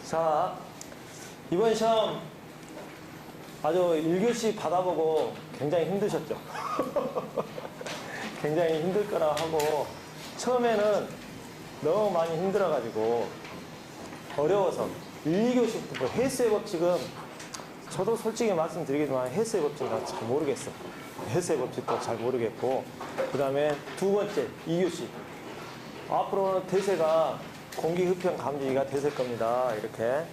자, 이번 시험 아주 1교시 받아보고 굉장히 힘드셨죠? 굉장히 힘들 거라 하고, 처음에는 너무 많이 힘들어가지고 어려워서 1, 2교시부터 뭐 헬스의 법칙은 저도 솔직히 말씀드리겠지만 헬스의 법칙은 잘 모르겠어. 헬스의 법칙도 잘 모르겠고, 그 다음에 두 번째 2교시 앞으로는 대세가 공기흡형 감지기가 대세일 겁니다. 이렇게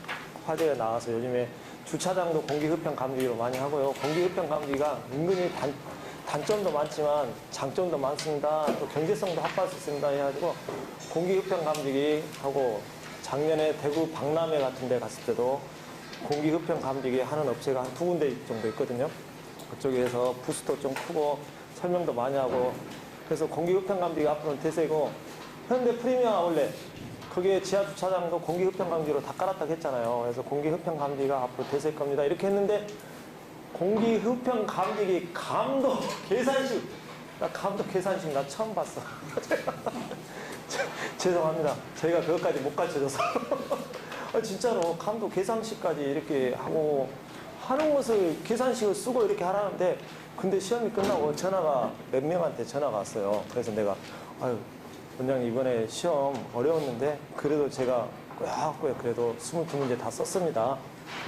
화제가 나와서 요즘에 주차장도 공기흡형 감지기로 많이 하고요. 공기흡형 감지기가 은근히 단점도 많지만 장점도 많습니다. 또 경제성도 합할 수 있습니다. 해가지고 공기흡형 감지기 하고, 작년에 대구 박람회 같은 데 갔을 때도 공기흡형 감지기 하는 업체가 한 2군데 정도 있거든요. 그쪽에서 부스도 좀 크고 설명도 많이 하고, 그래서 공기흡형 감지기가 앞으로는 대세고, 현대 프리미엄 아울렛 거기에 지하 주차장도 공기흡형 감지기로 다 깔았다고 했잖아요. 그래서 공기흡형 감지기가 앞으로 대세일 겁니다. 이렇게 했는데, 공기흡형 감지기 감도 계산식, 나 감도 계산식 나 처음 봤어. 죄송합니다. 저희가 그것까지 못 가르쳐줘서. 진짜로 감도 계산식까지 이렇게 하고 하는 것을 계산식을 쓰고 이렇게 하라는데, 근데 시험이 끝나고 전화가 몇 명한테 전화가 왔어요. 그래서 내가 아유 원장님 이번에 시험 어려웠는데 그래도 제가 꾸역꾸역 그래도 22문제 다 썼습니다.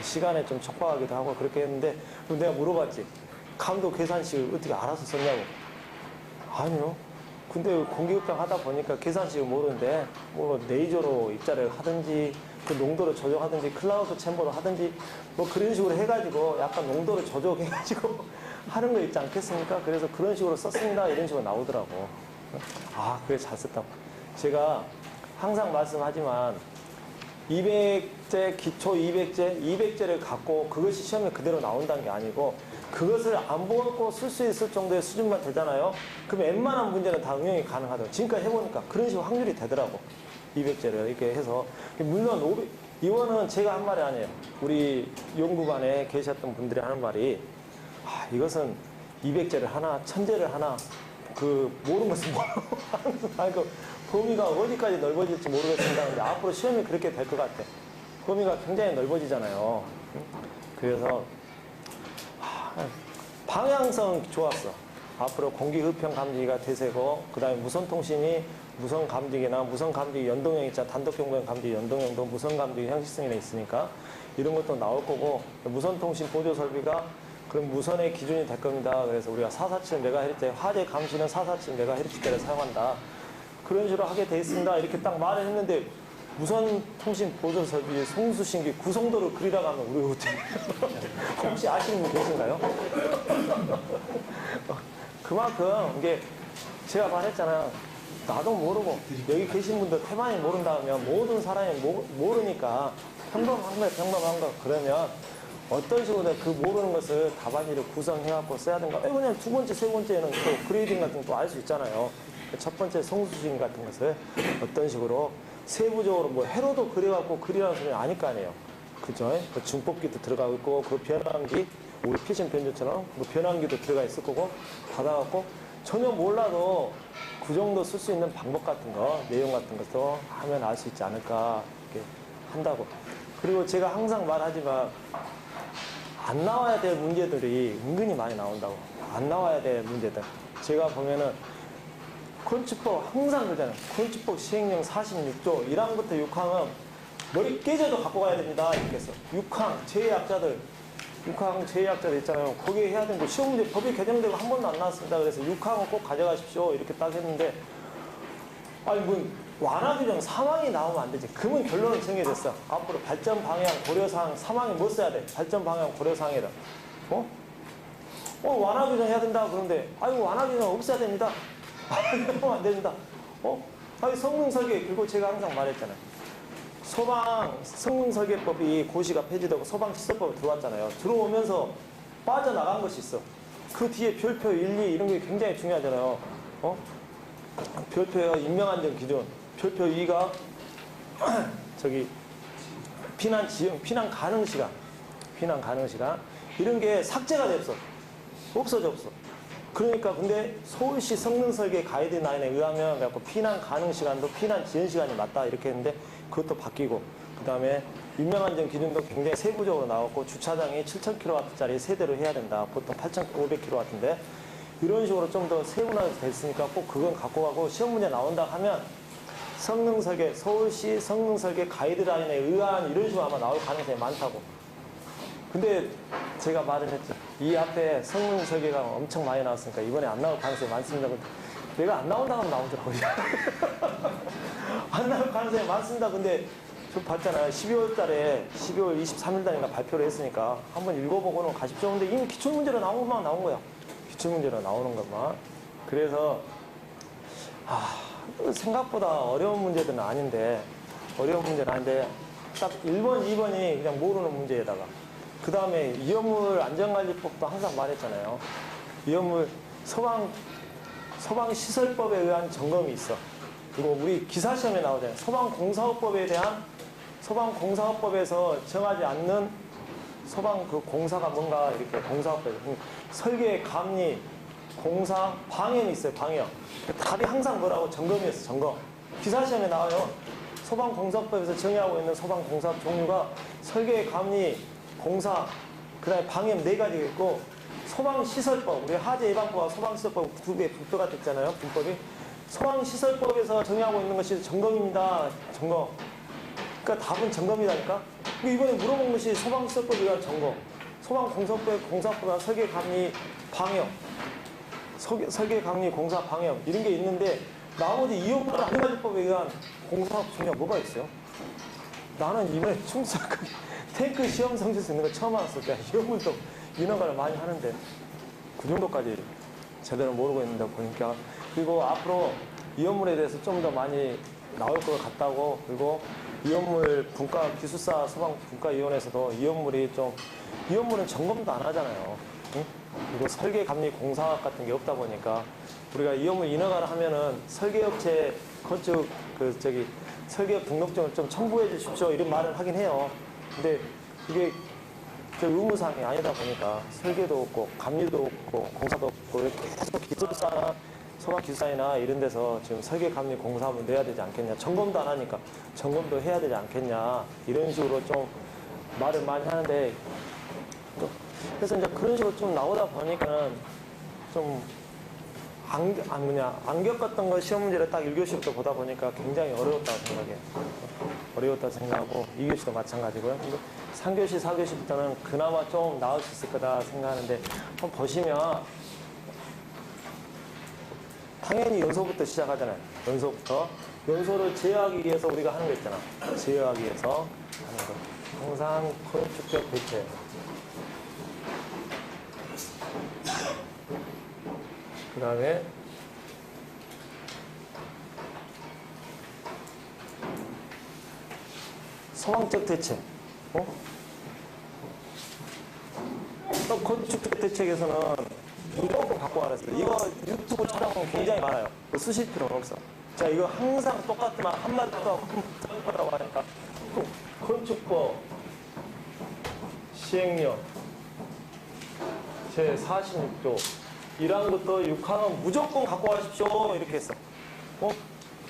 시간에 좀 촉박하기도 하고 그렇게 했는데, 그럼 내가 물어봤지. 감도 계산식을 어떻게 알아서 썼냐고. 아니요. 근데 공기흡형 하다 보니까 계산식을 모르는데 뭐 레이저로 입자를 하든지 그 농도를 조정하든지 클라우드 챔버로 하든지 뭐 그런 식으로 해가지고 약간 농도를 조정해가지고 하는 거 있지 않겠습니까? 그래서 그런 식으로 썼습니다. 이런 식으로 나오더라고. 아, 그래 잘 썼다고. 제가 항상 말씀하지만 200제, 기초 200제를 갖고 그것이 시험에 그대로 나온다는 게 아니고, 그것을 안 보고 쓸 수 있을 정도의 수준만 되잖아요. 그럼 웬만한 문제는 다 응용이 가능하더라고요. 지금까지 해보니까 그런 식으로 확률이 되더라고. 200제를 이렇게 해서. 물론 이거는 제가 한 말이 아니에요. 우리 연구반에 계셨던 분들이 하는 말이, 아, 이것은 200제를 하나 1000제를 하나 모르는 것은 모르고 그 범위가 어디까지 넓어질지 모르겠습니다. 근데 앞으로 시험이 그렇게 될 것 같아. 범위가 굉장히 넓어지잖아요. 그래서 방향성 좋았어. 앞으로 공기흡형 감지기가 대세고, 그 다음에 무선통신이 무선 감지기나 무선 감지기 연동형 있잖아. 단독 경보용 감지기 연동형도 무선 감지기 형식성이 있으니까 이런 것도 나올 거고, 무선통신 보조 설비가 그럼 무선의 기준이 될 겁니다. 그래서 우리가 447MHz, 화재 감시는 447MHz대를 사용한다. 그런 식으로 하게 돼 있습니다. 이렇게 딱 말을 했는데, 무선 통신 보조 설비 송수신기 구성도를 그리라고 하면 우리 어떻게 혹시 아시는 분 계신가요? 그만큼 이게 제가 말했잖아요. 나도 모르고 여기 계신 분들 태반이 모른다면 모든 사람이 모르니까 평범한 거 그러면 어떤 식으로 그 모르는 것을 답안지를 구성해갖고 써야 되는가. 왜냐면 두 번째, 세 번째는 또 그레이딩 같은 거 또 알 수 있잖아요. 첫 번째 송수신 같은 것을 어떤 식으로 세부적으로 뭐 회로도 그려갖고 그리라는 소리는 아닐 거 아니에요. 그죠? 그 중법기도 들어가고 있고, 그 변환기, 우리 피신 변조처럼 그 변환기도 들어가 있을 거고, 받아갖고 전혀 몰라도 그 정도 쓸 수 있는 방법 같은 거, 내용 같은 것도 하면 알 수 있지 않을까, 이렇게 한다고. 그리고 제가 항상 말하지만, 안 나와야 될 문제들이 은근히 많이 나온다고. 안 나와야 될 문제들. 제가 보면은 건축법 항상 그러잖아요. 건축법 시행령 46조 1항부터 6항은 머리 깨져도 갖고 가야 됩니다. 이렇게 해서 6항 제약자들 6항 제약자들 있잖아요. 거기에 해야 되는 거 시험 문제 법이 개정되고 한 번도 안 나왔습니다. 그래서 6항은 꼭 가져가십시오. 이렇게 딱 했는데, 아니 뭐 완화 규정 3항이 나오면 안 되지. 그러면 결론은 정해졌어. 앞으로 발전 방향 고려사항 3항에 뭐 써야 돼? 발전 방향 고려사항이다. 완화 규정 해야 된다. 그런데 아이고 완화 규정 없애야 됩니다. 안 됩니다. 아니 성능설계, 그리고 제가 항상 말했잖아요. 소방 성능설계법이 고시가 폐지되고 소방시설법이 들어왔잖아요. 들어오면서 빠져나간 것이 있어. 그 뒤에 별표 1, 2 이런 게 굉장히 중요하잖아요. 별표가 인명안전 기준, 별표 2가 저기 피난 지형, 피난 가능 시간 이런 게 삭제가 됐어. 없어져. 그러니까 근데 서울시 성능설계 가이드라인에 의하면 피난 가능 시간도 피난 지연 시간이 맞다 이렇게 했는데, 그것도 바뀌고, 그 다음에 유명한정 기준도 굉장히 세부적으로 나왔고 주차장이 7,000kW짜리 세대로 해야 된다. 보통 8,500kW인데 이런 식으로 좀 더 세분화됐으니까 꼭 그건 갖고 가고 시험 문제 나온다 하면 성능 설계, 서울시 성능 설계 가이드라인에 의한 이런 식으로 아마 나올 가능성이 많다고. 근데 제가 말을 했죠. 이 앞에 성능 설계가 엄청 많이 나왔으니까 이번에 안 나올 가능성이 많습니다. 내가 안 나온다고 하면 나오더라고요. 안 나올 가능성이 많습니다. 근데 저 봤잖아요. 12월 달에 12월 23일 달인가 발표를 했으니까 한번 읽어보고는 가십시오. 근데 이미 기출문제로 나온 것만 나온 거야. 기출문제로 나오는 것만. 그래서 생각보다 어려운 문제들은 아닌데 어려운 문제는 아닌데 딱 1번, 2번이 그냥 모르는 문제에다가 그 다음에 이연물 안전관리법도 항상 말했잖아요. 이연물 소방시설법에 의한 점검이 있어. 그리고 우리 기사시험에 나오잖아요. 소방공사업법에 대한 소방공사업법에서 정하지 않는 소방 그 공사가 뭔가 이렇게 공사업법 설계, 감리, 공사, 방염이 있어요. 방염. 답이 항상 뭐라고? 점검이었어. 점검. 기사시험에 나와요. 소방공사법에서 정의하고 있는 소방공사업 종류가 설계, 감리, 공사, 그 다음에 방염 4가지가 있고 소방시설법, 우리 하재 예방법과 소방시설법 두 개 분표가 됐잖아요. 분법이. 소방시설법에서 정의하고 있는 것이 점검입니다. 점검. 그러니까 답은 점검이라니까. 이번에 물어본 것이 소방시설법에 의한 점검. 소방공사법, 공사법과 설계, 감리, 방염. 설계, 감리, 공사, 방염. 이런 게 있는데 나머지 이용물 안전관리법에 의한 공사업 종류가 뭐가 있어요? 나는 이번에 충성 탱크 시험 성적에서 있는 거 처음 알았을 때 이용물도 인허가를 많이 하는데 그 정도까지 제대로 모르고 있는데 보니까. 그리고 앞으로 이연물에 대해서 좀 더 많이 나올 것 같다고. 그리고 이연물 분과 기술사 소방분과위원회에서도 이연물은 점검도 안 하잖아요. 응? 그리고 설계 감리 공사 같은 게 없다 보니까 우리가 이연물 인허가를 하면은 설계업체 건축 설계업 등록증을 좀 첨부해 주십시오 이런 말을 하긴 해요. 근데 이게 의무사항이 아니다 보니까 설계도 없고 감리도 없고 공사도 없고 이렇게 계속 기술사나 소방기술사이나 이런 데서 지금 설계 감리 공사하면 내야 되지 않겠냐. 점검도 안 하니까 점검도 해야 되지 않겠냐. 이런 식으로 좀 말을 많이 하는데 그래서 이제 그런 식으로 좀 나오다 보니까는 좀 안 겪었던 거 시험 문제를 딱 1교시부터 보다 보니까 굉장히 어려웠다고 생각해요. 어려웠다고 생각하고 2교시도 마찬가지고요. 3교시, 4교시부터는 그나마 좀 나을 수 있을 거다 생각하는데 한번 보시면 당연히 연소부터 시작하잖아요. 연소를 제어하기 위해서 우리가 하는 거 있잖아. 제어하기 위해서 하는 거. 항상 건축적 대체. 그 다음에 소방적 대책. 건축적 대책에서는 무조건 갖고 와랬어요. 이거 유튜브 촬영은 굉장히 많아요. 쓰실 필요는 없어. 자, 이거 항상 똑같지만 한마디도 하라고 하니까 건축법 시행령 제46조 1항부터 6항은 무조건 갖고 가십시오. 이렇게 했어.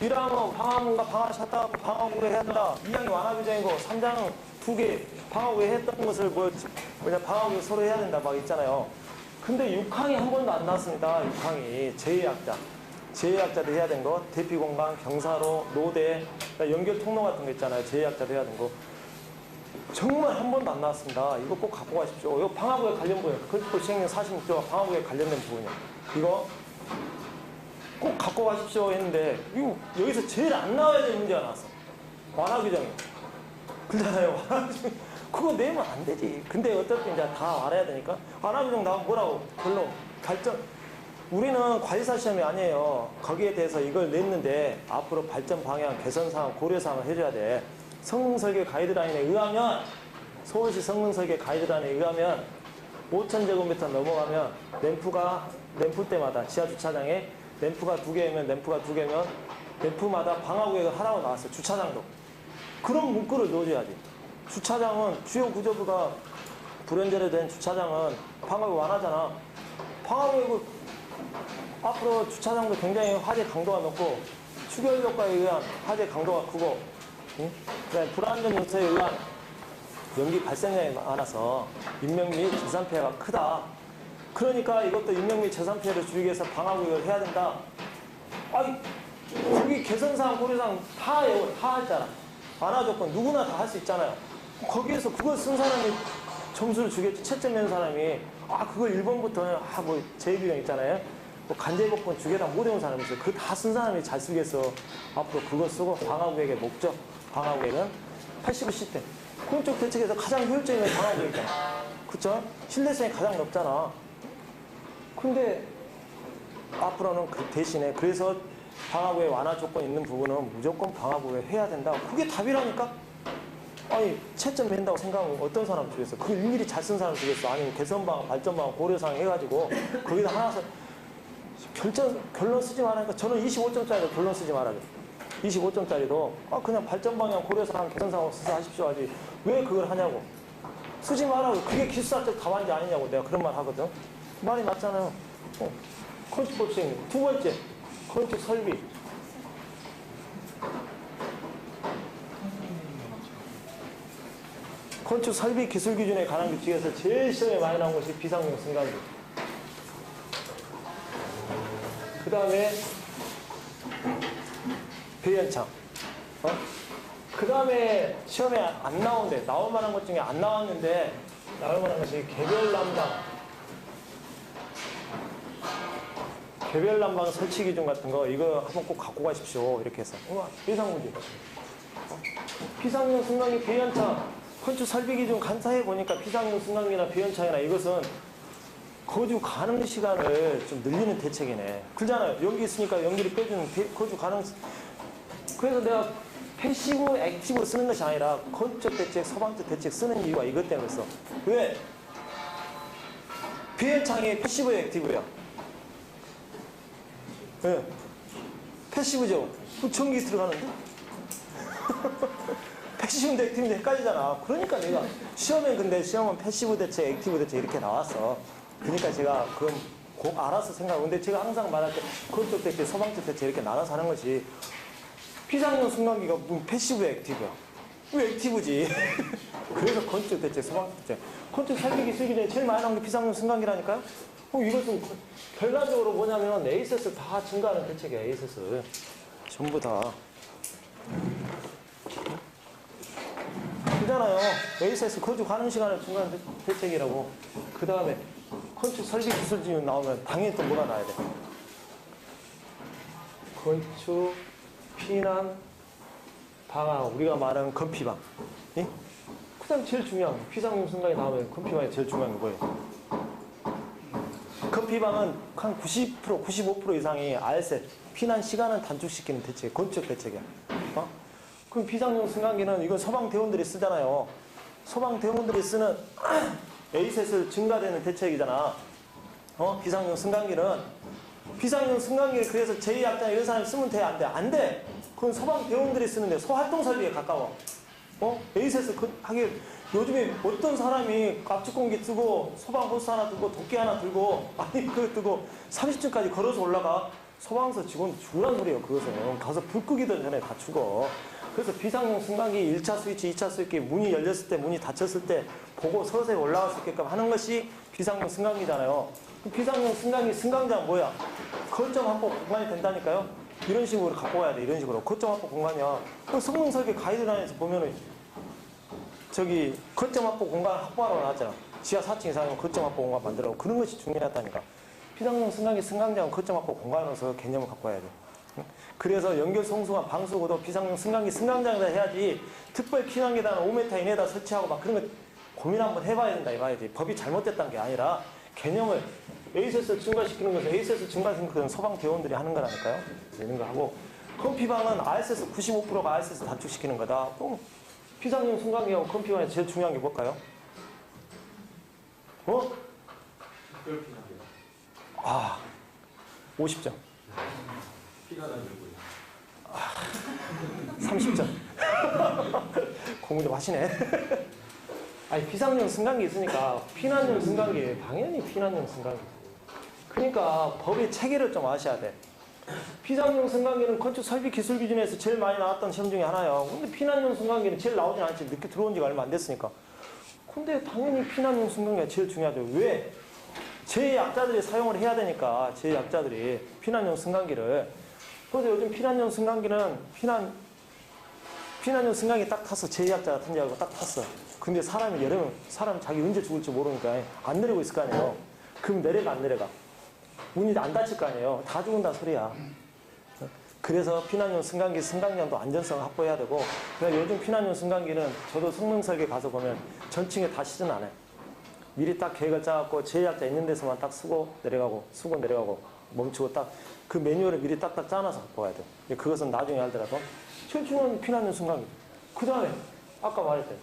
1항은 방화문과 방화 샷다하고 방화구에 해야 한다. 2항이 완화 규정이고 3장은 2개 방화구에 했던 것을 방화구에 서로 해야 된다. 막 있잖아요. 근데 6항이 한 번도 안 나왔습니다. 6항이 제외약자도 해야 된 거, 대피공간, 경사로, 노대, 연결 통로 같은 거 있잖아요. 제외약자도 해야 된 거. 정말 한 번도 안 나왔습니다. 이거 꼭 갖고 가십시오. 이거 방화구에 관련 부분이에요. 건축법 시행령 46조가 방화구에 관련된 부분이에요. 이거 꼭 갖고 가십시오 했는데 이거 여기서 제일 안 나와야 되는 문제가 나왔어. 완화 규정이. 그렇잖아요. 완화 규정. 그거 내면 안 되지. 근데 어차피 이제 다 알아야 되니까 완화 규정 나오면 뭐라고? 결론. 발전. 우리는 관리사 시험이 아니에요. 거기에 대해서 이걸 냈는데 앞으로 발전 방향, 개선 사항, 고려 사항을 해줘야 돼. 성능설계 가이드라인에 의하면 서울시 성능설계 가이드라인에 의하면 5,000제곱미터 넘어가면 램프 때마다 지하 주차장에 램프가 2개면 램프마다 방화구역을 하라고 나왔어요. 주차장도. 그런 문구를 넣어줘야지. 주차장은 주요 구조부가 불연제로 된 주차장은 방화구역 완화잖아. 방화구역을 앞으로 주차장도 굉장히 화재 강도가 높고 추결 효과에 의한 화재 강도가 크고 응? 그다음에 불안전 요소에 의한 연기 발생량이 많아서 인명 및 재산 피해가 크다. 그러니까 이것도 인명 및 재산 피해를 줄이기 위해서 방화구역을 해야 된다. 아니, 거기 개선사항, 고려사항 다 했잖아. 완화 조건 누구나 다 할 수 있잖아요. 거기에서 그걸 쓴 사람이 점수를 주겠지. 채점 낸 사람이 그걸 1번부터 뭐 제2규정 있잖아요. 뭐 간제복권 두 개 다 못 외운 사람이 있어요. 그거 다 쓴 사람이 잘 쓰겠어. 앞으로 그거 쓰고 방화구역의 목적, 방화구역은 85시대. 공적 대책에서 가장 효율적인 건 방화구역이잖아. 그쵸? 신뢰성이 가장 높잖아. 근데 앞으로는 그 대신에 그래서 방화구역 완화 조건 있는 부분은 무조건 방화구역 해야 된다. 그게 답이라니까? 아니, 채점 낸다고 생각하면 어떤 사람 주겠어? 그걸 일일이 잘 쓴 사람 주겠어? 아니면 개선방, 발전방, 고려사항 해가지고 거기다 하나서 결론 쓰지 말라니까. 저는 25점짜리도 결론 쓰지 말아요. 25점짜리도 그냥 발전방향, 고려사항, 개선사항 써서 하십시오 하지. 왜 그걸 하냐고. 쓰지 말라고. 그게 기술사적 답안지 아니냐고 내가 그런 말 하거든. 말이 맞잖아요. 건축법 시행. 두 번째, 건축 설비. 건축 설비 기술 기준에 관한 규칙에서 제일 시험에 많이 나온 것이 비상용 승강기. 그 다음에 배연창. 그 다음에 시험에 안 나오는데, 나올 만한 것 중에 안 나왔는데, 나올 만한 것이 개별 난방 설치 기준 같은 거, 이거 한번 꼭 갖고 가십시오. 이렇게 해서. 예상 문제. 비상용 승강기 배연창. 건축 설비 기준 간사해 보니까 비상용 승강기나 배연창이나 이것은 거주 가능 시간을 좀 늘리는 대책이네. 그러잖아요. 연기 있으니까 연기를 빼주는 거주 가능. 그래서 내가 패시브, 액티브 쓰는 것이 아니라 건축 대책, 서방적 대책 쓰는 이유가 이것 때문에 써. 왜? 배연창이 패시브야, 액티브야? 왜? 패시브죠. 전기 들어가는데? 패시브인데 액티브인데 헷갈리잖아. 그러니까 내가 근데 시험은 패시브 대책, 액티브 대책 이렇게 나왔어. 그러니까 제가 그건 알아서 생각하고. 근데 제가 항상 말할 때 건축 대책, 서방적 대책 이렇게 나눠서 하는 것이 비상용 승강기가 무슨 패시브야, 액티브야? 왜 액티브지? 그래서 건축 대책, 서방적 대책. 건축 설비 기술 기준에 제일 많이 나온 게 비상용 승강기라니까요? 이것은 결과적으로 뭐냐면 에이세스 다 증가하는 대책이야, 에이세스. 전부 다. 그잖아요. 에이세스 거주 가능 시간을 증가하는 대책이라고. 그 다음에 건축 설비 기술 기준 나오면 당연히 또 뭐가 나야 돼? 건축, 피난, 방화, 우리가 말하는 건피방. 예? 그다음 제일 중요한 거. 비상용 승강이 나오면 건피방이 제일 중요한 게 뭐예요? 건피방은 한 90%, 95% 이상이 알세, 피난 시간을 단축시키는 대책, 건축 대책이야. 그럼 비상용 승강기는 이건 소방대원들이 쓰잖아요. 소방대원들이 쓰는 에이셋을 증가되는 대책이잖아. 비상용 승강기는. 비상용 승강기를 그래서 제2약자 이런 사람이 쓰면 돼? 안 돼? 안 돼! 그건 소방대원들이 쓰는데 소활동 설비에 가까워. 에이셋을 하기, 요즘에 어떤 사람이 압축공기 뜨고 소방호스 하나 들고 도끼 하나 들고 그거 뜨고 30층까지 걸어서 올라가. 소방서 직원 죽으란 소리예요. 그것은 가서 불 끄기도 전에 다 죽어. 그래서 비상용 승강기 1차 스위치, 2차 스위치 문이 열렸을 때, 문이 닫혔을 때 보고 서서히 올라갈 수 있게끔 하는 것이 비상용 승강기잖아요. 비상용 승강기 승강장 뭐야? 거점 확보 공간이 된다니까요. 이런 식으로 갖고 가야 돼. 이런 식으로 거점 확보 공간이야. 성능 설계 가이드라인에서 보면은 저기 거점 확보 공간 확보하라고 나왔잖아. 지하 4층 이상이면 거점 확보 공간 만들라고. 그런 것이 중요하다니까. 비상용 승강기 승강장은 거점 확보 공간으로서 개념을 갖고 와야 돼. 그래서 연결 송수가 방수구도 비상용 승강기 승강장에다 해야지. 특별 피난 계단 5m 이내에다 설치하고 막 그런 거 고민 한번 해봐야 된다 이봐야지. 법이 잘못됐다는 게 아니라 개념을 에이세스 증가시키는 것은 에이세스 증가시키는 것은 소방대원들이 하는 거라니까요. 이런 거 하고 컴피방은 RSS 95%가 RSS 단축시키는 거다. 비상용 승강기하고 컴피방에 제일 중요한 게 뭘까요? 특별 피난 계단. 50점. 피가 다니고요. 30점. 공부 좀 하시네. 아니, 비상용 승강기 있으니까 피난용 승강기, 당연히 피난용 승강기. 그러니까 법의 체계를 좀 아셔야 돼. 비상용 승강기는 건축 설비 기술 기준에서 제일 많이 나왔던 시험 중에 하나예요. 근데 피난용 승강기는 제일 나오진 않지. 늦게 들어온 지가 얼마 안 됐으니까. 근데 당연히 피난용 승강기가 제일 중요하죠. 왜? 제 약자들이 사용을 해야 되니까, 제 약자들이 피난용 승강기를. 그래서 요즘 피난용 승강기는 피난용 승강기 딱 탔어. 제2약자 같은 데하고 딱 탔어. 근데 사람이 여름에, 사람 자기 언제 죽을지 모르니까 안 내리고 있을 거 아니에요. 그럼 내려가, 안 내려가? 문이 안 닫힐 거 아니에요. 다 죽는다 소리야. 그래서 피난용 승강기 승강장도 안전성을 확보해야 되고, 그러니까 요즘 피난용 승강기는 저도 성능설계 가서 보면 전층에 다 시즌 안 해요. 미리 딱 계획을 짜갖고 제2약자 있는 데서만 딱 쓰고 내려가고 멈추고 딱 그 매뉴얼을 미리 딱딱 짜놔서 갖고 와야 돼요. 그것은 나중에 하더라도 제일 중요한 피난용 승강기. 그 다음에 아까 말했대.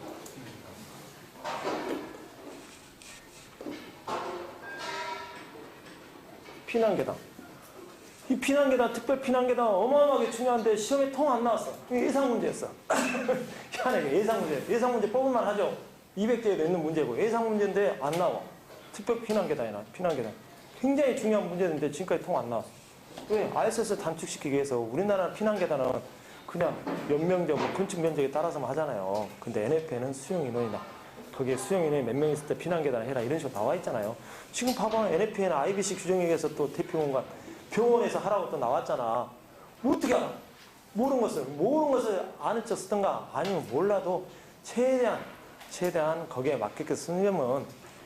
피난계단. 이 피난계단, 특별 피난계단 어마어마하게 중요한데 시험에 통 안 나왔어. 이게 예상 문제였어. 희한하게 예상 문제 뽑을만 하죠. 200개에도 있는 문제고 예상 문제인데 안 나와. 특별 피난계단이나 피난계단. 굉장히 중요한 문제인데 지금까지 통 안 나왔어. 왜? ISS를 단축시키기 위해서 우리나라 피난계단은 그냥 연명적, 건축 면적에 따라서만 하잖아요. 근데 NF에는 수용 인원이나 거기에 수용 인원이 몇 명 있을 때 피난계단을 해라 이런 식으로 나와 있잖아요. 지금 봐봐. NF에는 IBC 규정에 의해서 또 대표공간 병원에서 하라고 또 나왔잖아. 뭐 어떻게 알아? 모르는 것을 아는 척 쓰든가 아니면 몰라도 최대한 거기에 맞게끔 쓰려면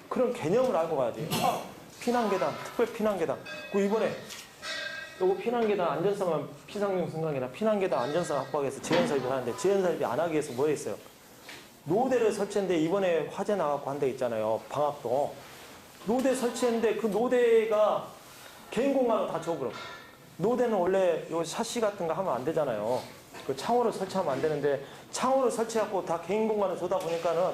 그런 개념을 알고 가야지. 피난계단, 특별 피난계단. 이번에 요거 피난계단 안전성은 피상용 승강이나 피난계단 안전성 확보하기 위해서 재현설비를 하는데 재현설비 안 하기 위해서 뭐 했어요? 노대를 설치했는데 이번에 화재 나갖고 한 대 있잖아요. 방학도. 노대 설치했는데 그 노대가 개인 공간으로 다 줘버려. 노대는 원래 요 샤시 같은 거 하면 안 되잖아요. 그 창호를 설치하면 안 되는데 창호를 설치하고 다 개인 공간을 주다 보니까는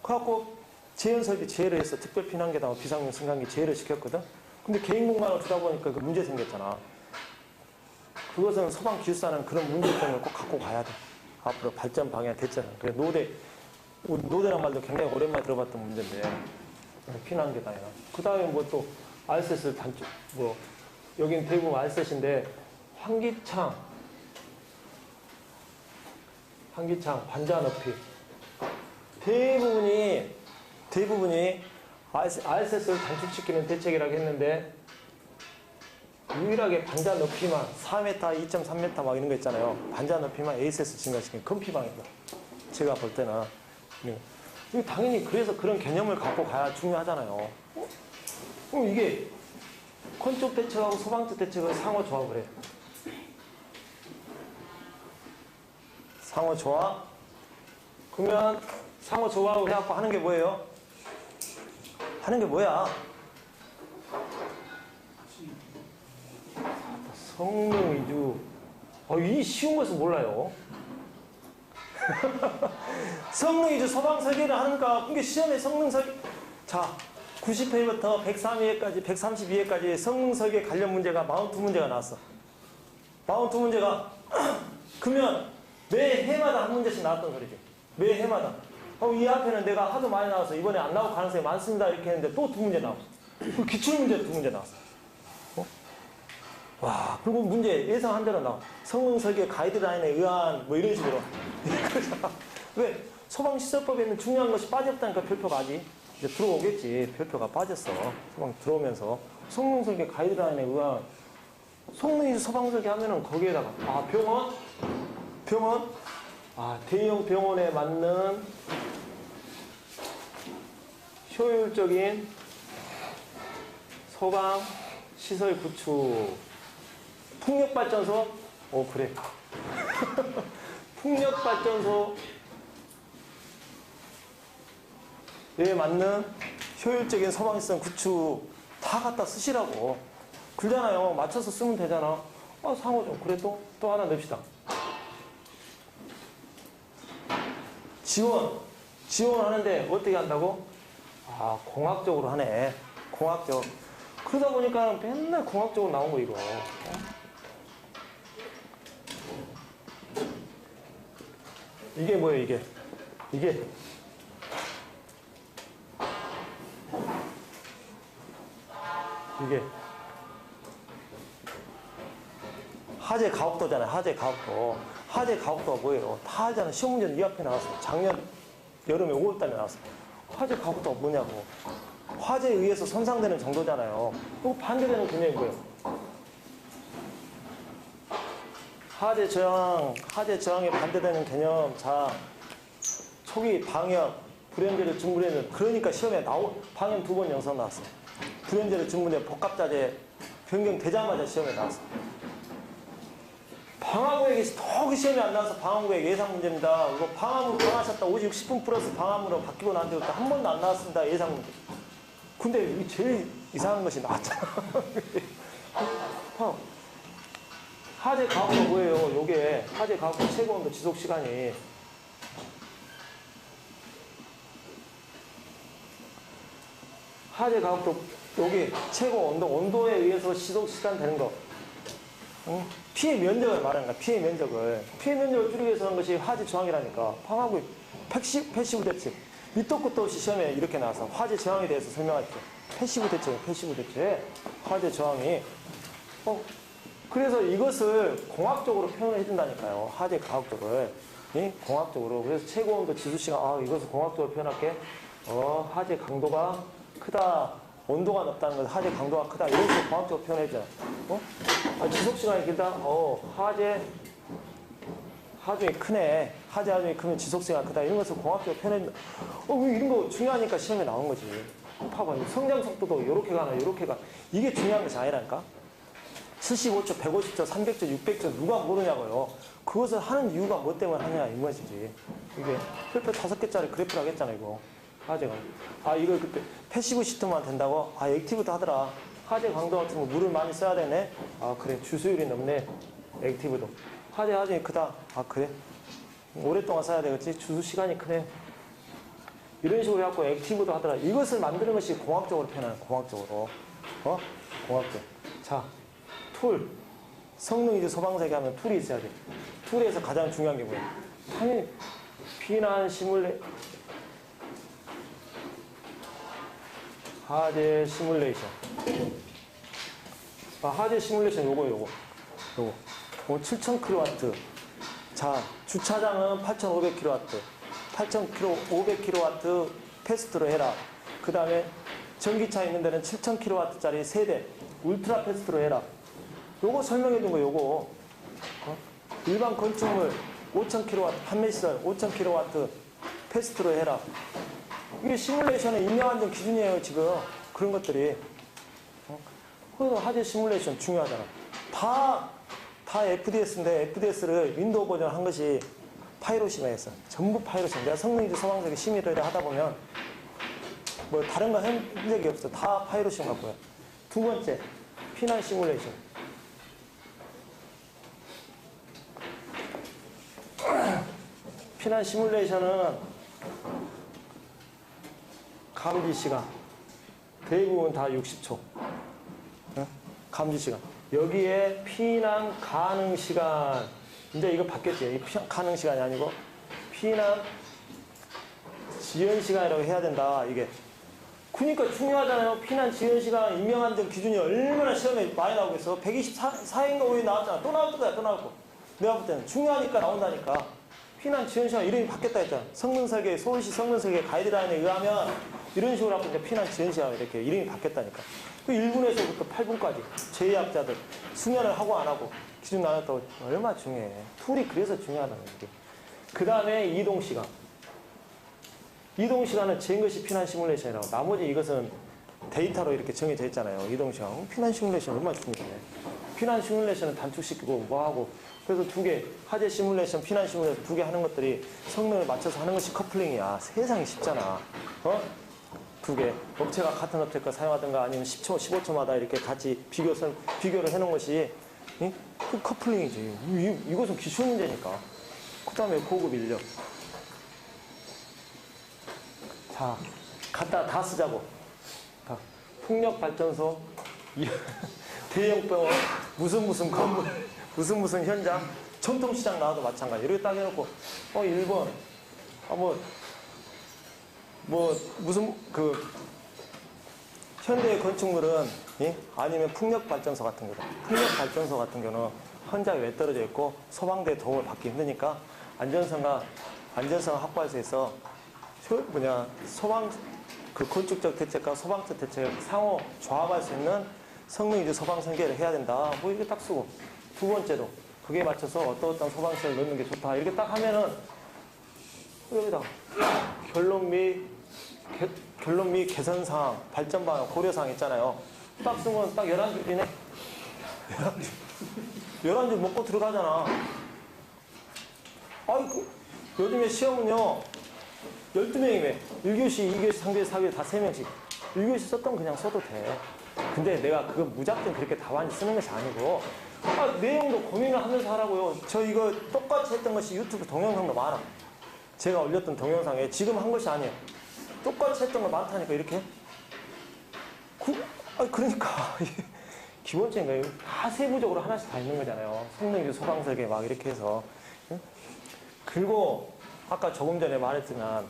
그래갖고 재현설비 제외를 했어. 특별 피난계단 비상용 승강기 제외를 시켰거든. 근데 개인 공간을 주다 보니까 그 문제 생겼잖아. 그것은 소방기술사는 그런 문제점을 꼭 갖고 가야 돼. 앞으로 발전 방향 됐잖아. 그래 노대란 말도 굉장히 오랜만에 들어봤던 문제인데 피난계단이나 그 다음에 뭐 또 RSS를 단축 여긴 대부분 RSS인데 환기창 반자 높이 대부분이 RSS를 단축시키는 대책이라고 했는데 유일하게 반자 높이만 4m, 2.3m 막 이런 거 있잖아요. 반자 높이만 ASS 증가시키는 금피방입니다. 제가 볼 때는. 당연히 그래서 그런 개념을 갖고 가야 중요하잖아요. 그럼 이게 건축 대책하고 소방적 대책을 상호 조합을 해요. 상호 조합. 그러면 상호 조합을 해갖고 하는 게 뭐예요? 하는 게 뭐야? 성능 위주. 이 쉬운 것을 몰라요. 성능 위주 소방 설계를 하는가? 이게 시험에 성능 설계. 자, 90회부터 103회까지, 132회까지 성능 설계 관련 문제가 42문제가 나왔어. 42문제가. 그러면 매 해마다 한 문제씩 나왔던 소리지. 매 해마다. 이 앞에는 내가 하도 많이 나와서 이번에 안 나올 가능성이 많습니다. 이렇게 했는데 또 2문제 나왔어. 그 기출문제 2문제 나왔어. 와, 그리고 문제 예상한 대로 나와. 성능 설계 가이드라인에 의한 뭐 이런 식으로. 왜? 소방시설법에는 중요한 것이 빠졌다니까 별표가 아직 이제 들어오겠지. 별표가 빠졌어. 소방 들어오면서. 성능 설계 가이드라인에 의한 성능이 소방 설계 하면은 거기에다가 병원 대형 병원에 맞는 효율적인 소방 시설 구축. 풍력발전소? 그래. 풍력발전소에 맞는 효율적인 소방시설 구축 다 갖다 쓰시라고. 그러잖아요. 맞춰서 쓰면 되잖아. 상호죠. 그래 또 하나 넣읍시다. 지원하는데 어떻게 한다고? 공학적으로 하네. 공학적. 그러다 보니까 맨날 공학적으로 나온 거 이거. 이게 뭐예요, 이게? 화재 가옥도잖아요. 화재 가옥도. 화재 가옥도가 뭐예요? 다 알잖아요. 시험 문제는 이 앞에 나왔어요. 작년 여름에 5월달에 나왔어요. 화재 가옥도가 뭐냐고. 화재에 의해서 손상되는 정도잖아요. 또 반대되는 개념이 뭐예요? 화재 저항에 반대되는 개념. 자, 초기 방역, 불연제를 중불연제. 그러니까 시험에 방역 2번 영상 나왔어요. 불연제를 중불연제 복합자재 변경되자마자 시험에 나왔어요. 방화구획이 더 시험에 안 나와서 방화구획 예상 문제입니다. 이거 방화문 방하셨다 50, 60분 플러스 방화문으로 바뀌고 난 뒤부터 한 번도 안 나왔습니다. 예상 문제. 근데 이게 제일 이상한 것이 나왔잖아. 화재 가옥도 뭐예요? 요게 화재 가옥도 최고 온도 지속 시간이 화재 가옥도 여기 최고 온도에 의해서 지속 시간 되는 거. 응? 피해 면적을 말하는 거야. 피해 면적을 줄이기 위해서 하는 것이 화재 저항이라니까. 방화구 패시브 대책. 밑도 끝도 없이 시험에 이렇게 나와서 화재 저항에 대해서 설명하죠. 패시브 대책. 화재 저항이. 그래서 이것을 공학적으로 표현을 해준다니까요. 화재 가옥도를. 공학적으로. 그래서 최고 온도 지수 시간. 이것을 공학적으로 표현할게. 화재 강도가 크다. 온도가 높다는 것은 화재 강도가 크다. 이런 식으로 공학적으로 표현해주잖아. 지속 시간이 길다. 하중이 크네. 화재 하중이 크면 지속 시간이 크다. 이런 것을 공학적으로 표현해준다. 이런 거 중요하니까 시험에 나온 거지. 봐봐. 성장 속도도 이렇게 가나, 이렇게 가. 이게 중요한 것이 아니라니까. 75초, 150초, 300초, 600초 누가 모르냐고요. 그것을 하는 이유가 뭐 때문에 하냐 이 것이지. 이게 별표 5개짜리 그래프를 하겠잖아 이거. 화재가. 이걸 그때 패시브 시트만 된다고? 액티브도 하더라. 화재 강도 같은 거 물을 많이 써야 되네. 그래. 주수율이 높네. 액티브도. 화재 하중이 크다. 그래. 오랫동안 써야 되겠지. 주수 시간이 크네. 이런 식으로 해갖고 액티브도 하더라. 이것을 만드는 것이 공학적으로 표현하는 공학적으로. 공학적. 자, 툴. 성능 이제 소방사기 하면 툴이 있어야 돼. 툴에서 가장 중요한 게 뭐야? 당연히 비난 화재 시뮬레이션. 화재 시뮬레이션 요거. 7,000kW. 자, 주차장은 8,500kW. 8,500kW 패스트로 해라. 그 다음에 전기차 있는 데는 7,000kW짜리 3대. 울트라 패스트로 해라. 요거 설명해 준 거 요거. 일반 건축물 5,000kW 판매시설 5,000kW 패스트로 해라. 이게 시뮬레이션의 임명안전 기준이에요, 지금. 그런 것들이. 그래서 화재 시뮬레이션 중요하잖아. 다 FDS인데, FDS를 윈도우 버전 한 것이 파이로시마였어. 전부 파이로시마. 내가 성능인지 소방사기 심의를 하다 보면, 다른 거 한 적이 없어. 다 파이로시마 갖고요. 두 번째, 피난 시뮬레이션. 피난 시뮬레이션은 감지 시간. 대부분 다 60초. 감지 시간. 여기에 피난 가능 시간. 이제 이거 바뀌었지. 피난 가능 시간이 아니고 피난 지연 시간이라고 해야 된다. 이게. 그러니까 중요하잖아요. 피난 지연 시간 임명안전 기준이 얼마나 시험에 많이 나오겠어. 124인가 5위 나왔잖아. 또 나올 거야. 또 나올 거. 내가 볼 때는 중요하니까 나온다니까. 피난 지연 시간 이름이 바뀌었다 했잖아. 성능설계, 서울시 성능설계 가이드라인에 의하면 이런 식으로 하고 이제 피난 지연 시간 이렇게 이름이 바뀌었다니까. 그 1분에서부터 8분까지 제2학자들 수면을 하고 안 하고 기준 나눴다고 얼마나 중요해. 툴이 그래서 중요하다는 게. 그 다음에 이동 시간. 이동 시간은 잰 것이 피난 시뮬레이션이라고. 나머지 이것은 데이터로 이렇게 정해져 있잖아요. 이동 시간. 피난 시뮬레이션 얼마나 중요해. 피난 시뮬레이션은 단축시키고 뭐하고. 그래서 두 개, 화재 시뮬레이션, 피난 시뮬레이션 두 개 하는 것들이 성능을 맞춰서 하는 것이 커플링이야. 세상이 쉽잖아. 두 개. 업체가 같은 업체 거 사용하든가 아니면 10초, 15초마다 이렇게 같이 비교를 해놓은 것이 그 커플링이지. 이것은 기술 문제니까. 그 다음에 고급 인력. 자, 갖다 다 쓰자고. 풍력발전소, 대형병원, 무슨 건물, 무슨 현장, 전통시장 나와도 마찬가지. 이렇게 딱 해놓고, 1번, 현대의 건축물은, 아니면 풍력발전소 같은 거다. 풍력발전소 같은 경우는 현장에 왜 떨어져 있고 소방대 도움을 받기 힘드니까 안전성을 확보할 수 있어 소방 그 건축적 대책과 소방적 대책을 상호 조합할 수 있는 성능위주 소방 설계를 해야 된다. 뭐 이렇게 딱 쓰고 두 번째로 그게 맞춰서 어떤 소방시설을 넣는 게 좋다. 이렇게 딱 하면은 여기다 결론 및 개선사항, 발전방향, 고려사항 있잖아요. 딱 쓰면 딱 11줄이네. 11줄 먹고 들어가잖아. 아이고, 요즘에 시험은요, 12명이면 1교시, 2교시, 3교시, 4교시 다 3명씩. 1교시 썼던 그냥 써도 돼. 근데 내가 그거 무작정 그렇게 답안지 쓰는 것이 아니고, 내용도 고민을 하면서 하라고요. 저 이거 똑같이 했던 것이 유튜브 동영상도 많아. 제가 올렸던 동영상에 지금 한 것이 아니에요. 똑같이 했던 거 많다니까, 이렇게. 그러니까. 기본적인 거예요. 다 세부적으로 하나씩 다 있는 거잖아요. 성능위주 소방설계 막 이렇게 해서. 그리고 아까 조금 전에 말했지만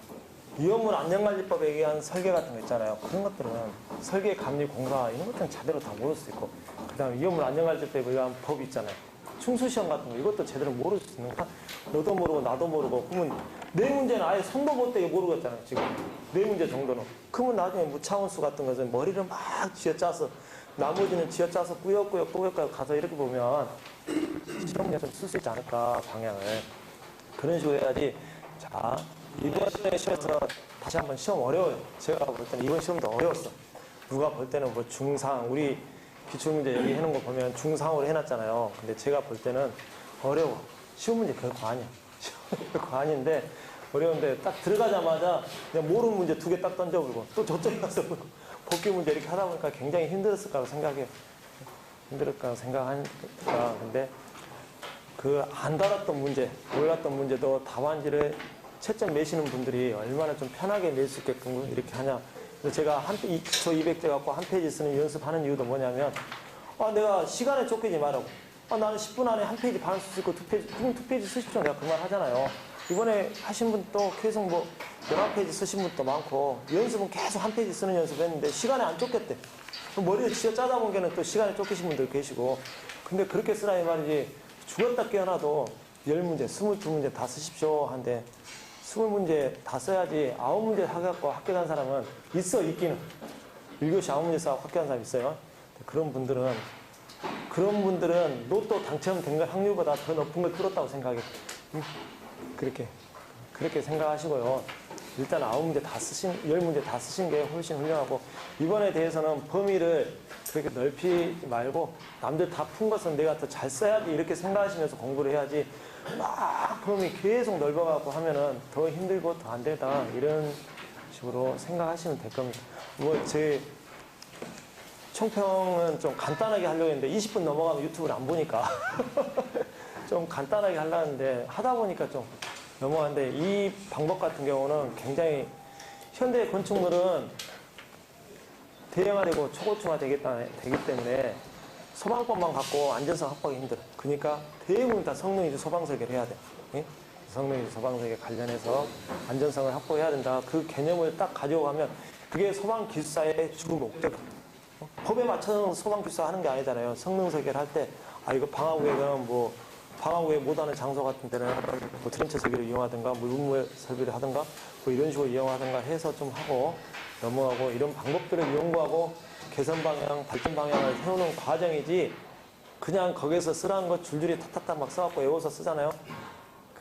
위험물 안전관리법에 의한 설계 같은 거 있잖아요. 그런 것들은 설계 감리 공사 이런 것들은 제대로 다 모를 수 있고 그다음에 위험물 안전관리법에 의한 법이 있잖아요. 충수시험 같은 거 이것도 제대로 모를 수 있는 거. 너도 모르고 나도 모르고 그러면 네 문제는 아예 손도 못 대게 모르겠잖아요. 지금 네 문제 정도는. 그러면 나중에 무차원수 같은 것은 머리를 막 쥐어짜서 나머지는 쥐어짜서 꾸역꾸역 가서 이렇게 보면 시험에 좀 쓸 수 있지 않을까 방향을. 그런 식으로 해야지. 자, 이번 시험에서 다시 한번 시험 어려워요. 제가 볼 때는 이번 시험도 어려웠어. 누가 볼 때는 뭐 중상, 우리 기출문제 여기 해놓은 거 보면 중상으로 해놨잖아요. 근데 제가 볼 때는 어려워. 쉬운 문제 결코 아니야. 결코 아닌데 어려운데 딱 들어가자마자 그냥 모르는 문제 2개 딱 던져버리고 또 저쪽에 가서 복귀 문제 이렇게 하다 보니까 굉장히 힘들었을 거라고 생각해요. 힘들었을 거라고 생각하니까. 근데 그 안 달았던 문제, 몰랐던 문제도 답안지를 채점 매시는 분들이 얼마나 좀 편하게 낼 수 있게끔 이렇게 하냐. 그래서 제가 저 200제 갖고 한 페이지 쓰는 연습하는 이유도 뭐냐면, 내가 시간에 쫓기지 말라고. 나는 10분 안에 한 페이지 반 쓸 수 있고 그럼 2페이지 쓰십시오. 내가 그 말 하잖아요. 이번에 하신 분도 계속 뭐 11페이지 쓰신 분도 많고, 연습은 계속 한 페이지 쓰는 연습 했는데 시간에 안 쫓겼대. 머리를 쥐어 짜다 보기에는 또 시간에 쫓기신 분들 계시고, 근데 그렇게 쓰라 이 말이지. 죽었다 깨어나도 10문제, 22문제 다 쓰십시오. 한데 20문제 다 써야지 9문제 해갖고 학교 간 사람은 있어, 있기는. 1교시 9문제 써서 학교 간 사람 있어요. 그런 분들은 로또 당첨된 걸 확률보다 더 높은 걸 뚫었다고 생각해. 그렇게 생각하시고요. 일단 10문제 다 쓰신 게 훨씬 훌륭하고, 이번에 대해서는 범위를 그렇게 넓히지 말고, 남들 다 푼 것은 내가 더 잘 써야지 이렇게 생각하시면서 공부를 해야지, 막 범위 계속 넓어가고 하면은 더 힘들고 더 안 되다. 이런 식으로 생각하시면 될 겁니다. 제 총평은 좀 간단하게 하려고 했는데, 20분 넘어가면 유튜브를 안 보니까. 좀 간단하게 하려고 했는데, 하다 보니까 좀 넘어가는데, 이 방법 같은 경우는 굉장히 현대 건축물은 대형화되고 초고층화되기 때문에 소방법만 갖고 안전성 확보하기 힘들어. 그러니까 대부분 다 성능위주 소방설계를 해야 돼. 예? 성능위주 소방설계 관련해서 안전성을 확보해야 된다. 그 개념을 딱 가져가면 그게 소방기술사의 주 목적. 법에 맞춰서 소방기술사 하는 게 아니잖아요. 성능설계를 할 때, 이거 방화구역은 방화구에 못하는 장소 같은 데는 뭐 트렌처 설비를 이용하든가 물분무에 설비를 하든가 뭐 이런 식으로 이용하든가 해서 좀 하고 넘어가고, 이런 방법들을 연구하고 개선 방향, 발전 방향을 세우는 과정이지, 그냥 거기서 쓰라는 거 줄줄이 탁탁탁 막 써갖고 외워서 쓰잖아요.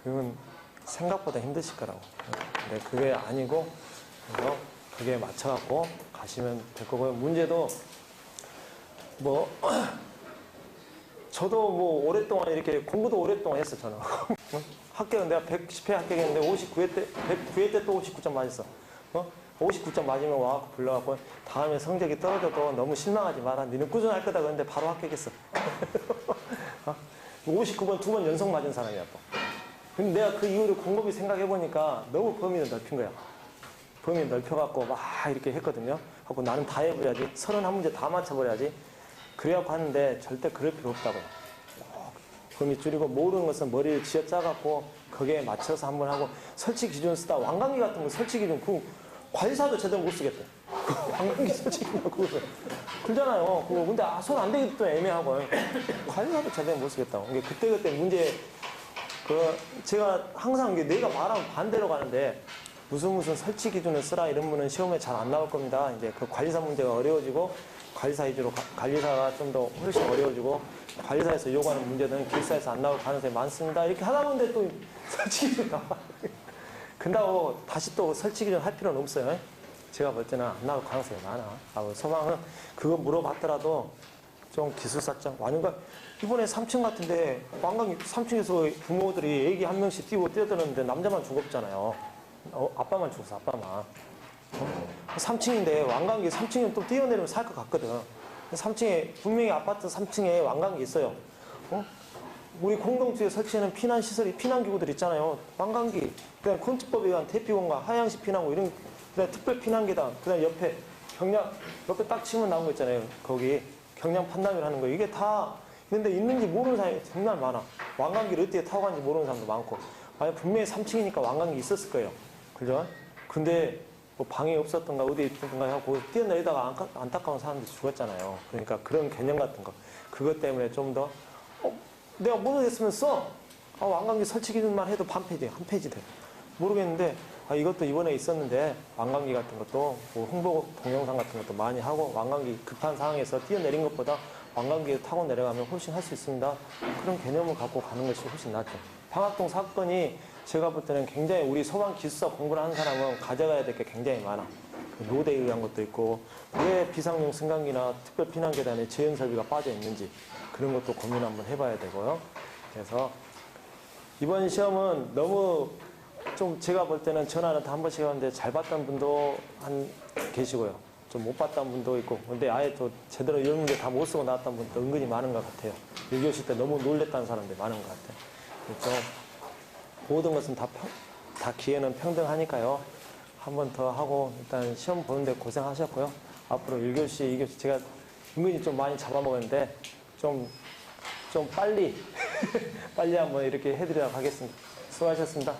그건 생각보다 힘드실 거라고. 근데 그게 아니고, 그래서 그게 맞춰갖고 가시면 될 거고요. 문제도 저도 오랫동안 이렇게 공부도 오랫동안 했어, 저는. 합격은 내가 110회 합격했는데 109회 때 또 59점 맞았어. 59점 맞으면 와갖고 불러갖고 다음에 성적이 떨어져도 너무 실망하지 마라. 니는 꾸준할 거다 그랬는데 바로 합격했어. 59번 2번 연속 맞은 사람이야, 또. 근데 내가 그 이후로 곰곰이 생각해보니까 너무 범위를 넓힌 거야. 범위 넓혀갖고 막 이렇게 했거든요. 하고 나는 다 해버려야지. 31문제 다 맞춰버려야지. 그래갖고 하는데 절대 그럴 필요 없다고요. 범위 줄이고, 모르는 것은 머리를 쥐어짜갖고 거기에 맞춰서 한번 하고, 설치 기준 쓰다 왕관기 같은 거 설치 기준 관리사도 제대로 못 쓰겠대. 관광기 솔직히 그거 그러잖아요. 그거 근데 손 안 대기도 또 애매하고 관리사도 제대로 못 쓰겠다고. 이게 그때 문제 제가 항상 이게 내가 말하면 반대로 가는데 무슨 설치 기준을 쓰라 이런 분은 시험에 잘 안 나올 겁니다. 이제 그 관리사 문제가 어려워지고 관리사 위주로 관리사가 좀 더 훨씬 어려워지고 관리사에서 요구하는 문제들은 기숙사에서 안 나올 가능성이 많습니다. 이렇게 하다 보는데 또 설치 기준 나와. 근다고 다시 또 설치 기준 할 필요는 없어요. 제가 볼 때는 안 나올 가능성이 많아. 소방은 그거 물어봤더라도 좀 기술사정 완전히 이번에 3층 같은데 완강 3층에서 부모들이 애기 한 명씩 뛰고 뛰어드는데 남자만 죽었잖아요. 아빠만 죽었어, 아빠만. 3층인데 완강기 3층이면 또 뛰어내리면 살 것 같거든. 3층에 분명히 아파트 3층에 완강기 있어요. 우리 공동주에 설치하는 피난시설이 피난기구들 있잖아요. 완강기, 그다음 건축법에 의한 대피공간, 하향식 피난구 이런 그다음 특별 피난계단, 그다음 옆에 경량 옆에 딱 치면 나온 거 있잖아요. 거기 경량 판단을 하는 거 이게 다 근데 있는지 모르는 사람이 정말 많아. 완강기를 어떻게 타고 가는지 모르는 사람도 많고. 만약 분명히 3층이니까 완강기 있었을 거예요. 그죠? 근데 뭐 방에 없었던가 어디에 있던가 하고 뛰어내리다가 안타까운 사람들이 죽었잖아요. 그러니까 그런 개념 같은 거. 그것 때문에 좀 더 내가 모르겠으면 써. 완강기 설치 기준만 해도 반 페이지, 한 페이지 돼. 모르겠는데 이것도 이번에 있었는데 완강기 같은 것도 뭐 홍보 동영상 같은 것도 많이 하고 완강기 급한 상황에서 뛰어내린 것보다 완강기 타고 내려가면 훨씬 할 수 있습니다. 그런 개념을 갖고 가는 것이 훨씬 낫죠. 방학동 사건이 제가 볼 때는 굉장히 우리 소방 기술사 공부를 하는 사람은 가져가야 될 게 굉장히 많아. 노대에 의한 것도 있고 왜 비상용 승강기나 특별 피난계단에 재현 설비가 빠져 있는지 그런 것도 고민 한번 해봐야 되고요. 그래서 이번 시험은 너무 좀 제가 볼 때는 전화는 다 한 번씩 하는데 잘 봤던 분도 계시고요. 좀 못 봤던 분도 있고 근데 아예 또 제대로 이런 문제 다 못 쓰고 나왔던 분도 은근히 많은 것 같아요. 1교시 때 너무 놀랬다는 사람들이 많은 것 같아요. 그래서 모든 것은 다 기회는 평등하니까요. 한 번 더 하고 일단 시험 보는데 고생하셨고요. 앞으로 1교시, 2교시 제가 은근히 좀 많이 잡아먹었는데 좀 빨리 한번 이렇게 해드리도록 하겠습니다. 수고하셨습니다.